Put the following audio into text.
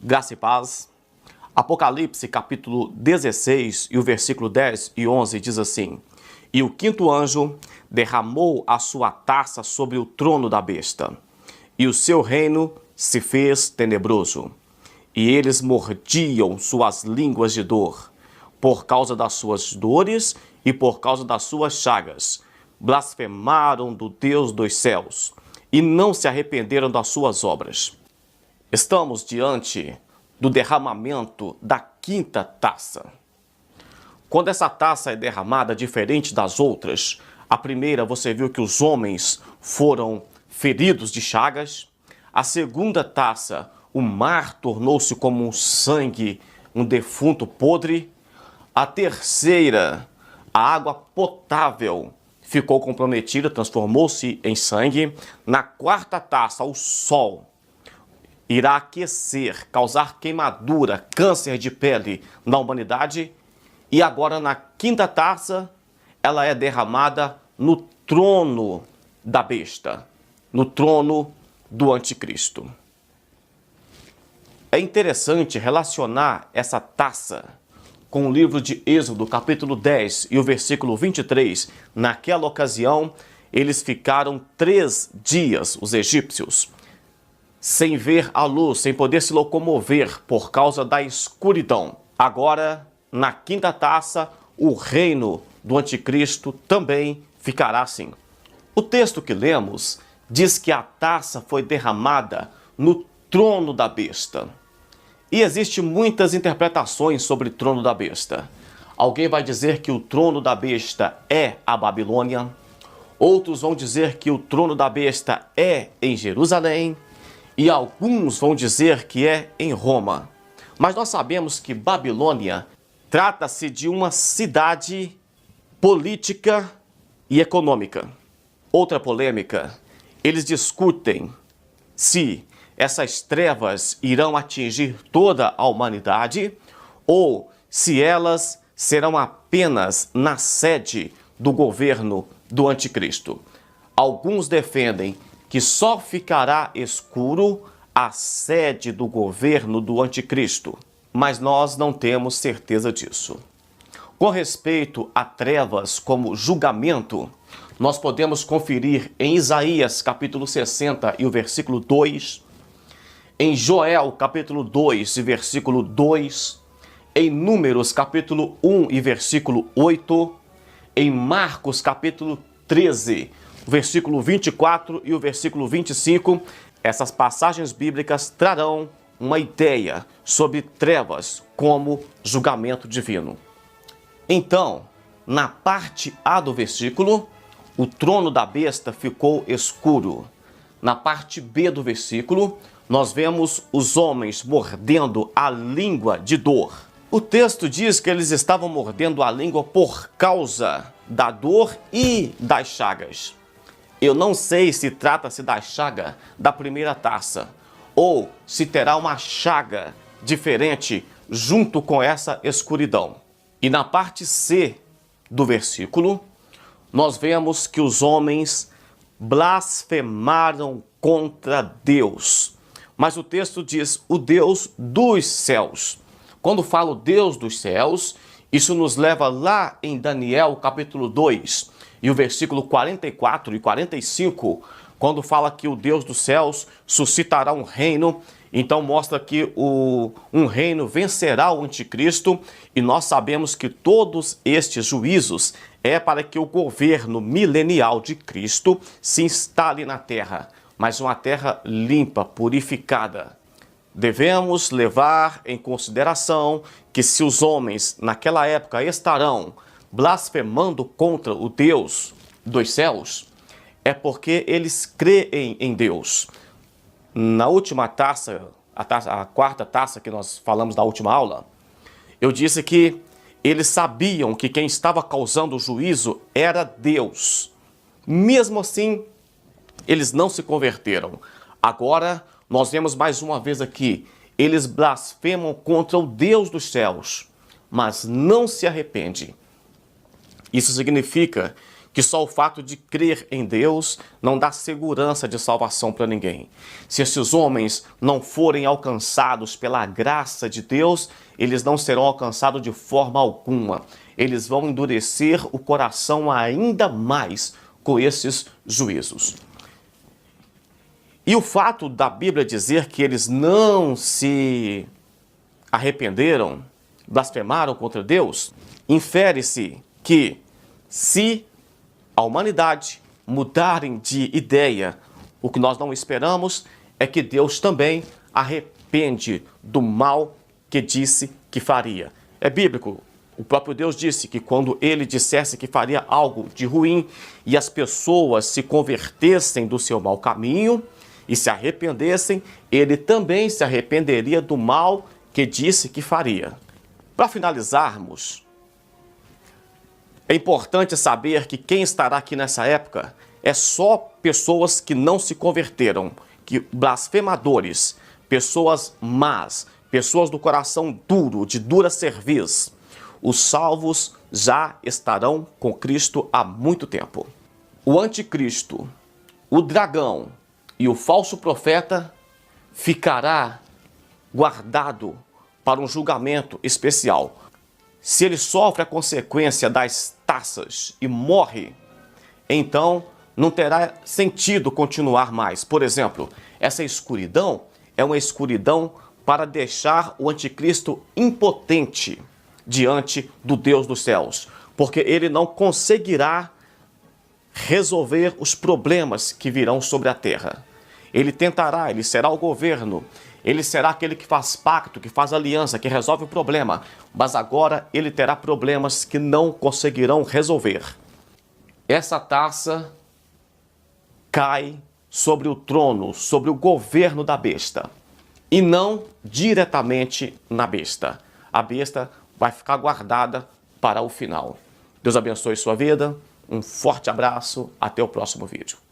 Graça e paz. Apocalipse capítulo 16 e o versículo 10 e 11 diz assim: E o quinto anjo derramou a sua taça sobre o trono da besta, e o seu reino se fez tenebroso. E eles mordiam suas línguas de dor, por causa das suas dores e por causa das suas chagas. Blasfemaram do Deus dos céus, e não se arrependeram das suas obras. Estamos diante do derramamento da quinta taça. Quando essa taça é derramada diferente das outras, a primeira você viu que os homens foram feridos de chagas. A segunda taça, o mar tornou-se como um sangue, um defunto podre. A terceira, a água potável ficou comprometida, transformou-se em sangue. Na quarta taça, o sol irá aquecer, causar queimadura, câncer de pele na humanidade. E agora, na quinta taça, ela é derramada no trono da besta, no trono do anticristo. É interessante relacionar essa taça com o livro de Êxodo, capítulo 10 e o versículo 23. Naquela ocasião, eles ficaram 3 dias, os egípcios, sem ver a luz, sem poder se locomover por causa da escuridão. Agora, na quinta taça, o reino do anticristo também ficará assim. O texto que lemos diz que a taça foi derramada no trono da besta. E existem muitas interpretações sobre o trono da besta. Alguém vai dizer que o trono da besta é a Babilônia. Outros vão dizer que o trono da besta é em Jerusalém. E alguns vão dizer que é em Roma. Mas nós sabemos que Babilônia trata-se de uma cidade política e econômica. Outra polêmica, eles discutem se essas trevas irão atingir toda a humanidade ou se elas serão apenas na sede do governo do anticristo. Alguns defendem que só ficará escuro a sede do governo do anticristo, mas nós não temos certeza disso. Com respeito a trevas como julgamento, nós podemos conferir em Isaías capítulo 60 e o versículo 2, em Joel capítulo 2 e versículo 2, em Números capítulo 1 e versículo 8, em Marcos capítulo 13, versículo 24 e o versículo 25, essas passagens bíblicas trarão uma ideia sobre trevas como julgamento divino. Então, na parte A do versículo, o trono da besta ficou escuro. Na parte B do versículo, nós vemos os homens mordendo a língua de dor. O texto diz que eles estavam mordendo a língua por causa da dor e das chagas. Eu não sei se trata-se da chaga da primeira taça ou se terá uma chaga diferente junto com essa escuridão. E na parte C do versículo, nós vemos que os homens blasfemaram contra Deus. Mas o texto diz o Deus dos céus. Quando fala o Deus dos céus, isso nos leva lá em Daniel capítulo 2 e o versículo 44 e 45, quando fala que o Deus dos céus suscitará um reino. Então mostra que um reino vencerá o anticristo, e nós sabemos que todos estes juízos é para que o governo milenial de Cristo se instale na terra, mas uma terra limpa, purificada. Devemos levar em consideração que se os homens naquela época estarão blasfemando contra o Deus dos céus, é porque eles creem em Deus. Na última taça, a quarta taça que nós falamos da última aula, eu disse que eles sabiam que quem estava causando o juízo era Deus. Mesmo assim, eles não se converteram. Agora, nós vemos mais uma vez aqui, eles blasfemam contra o Deus dos céus, mas não se arrependem. Isso significa que só o fato de crer em Deus não dá segurança de salvação para ninguém. Se esses homens não forem alcançados pela graça de Deus, eles não serão alcançados de forma alguma. Eles vão endurecer o coração ainda mais com esses juízos. E o fato da Bíblia dizer que eles não se arrependeram, blasfemaram contra Deus, infere-se que se a humanidade mudarem de ideia, o que nós não esperamos é que Deus também arrepende do mal que disse que faria. É bíblico. O próprio Deus disse que quando ele dissesse que faria algo de ruim e as pessoas se convertessem do seu mau caminho e se arrependessem, ele também se arrependeria do mal que disse que faria. Para finalizarmos, é importante saber que quem estará aqui nessa época é só pessoas que não se converteram, que blasfemadores, pessoas más, pessoas do coração duro, de dura cerviz. Os salvos já estarão com Cristo há muito tempo. O anticristo, o dragão e o falso profeta ficará guardado para um julgamento especial. Se ele sofre a consequência das taças e morre, então não terá sentido continuar mais. Por exemplo, essa escuridão é uma escuridão para deixar o anticristo impotente diante do Deus dos céus, porque ele não conseguirá resolver os problemas que virão sobre a terra. Ele tentará, ele será o governo, ele será aquele que faz pacto, que faz aliança, que resolve o problema, mas agora ele terá problemas que não conseguirão resolver. Essa taça cai sobre o trono, sobre o governo da besta, e não diretamente na besta. A besta vai ficar guardada para o final. Deus abençoe sua vida, um forte abraço, até o próximo vídeo.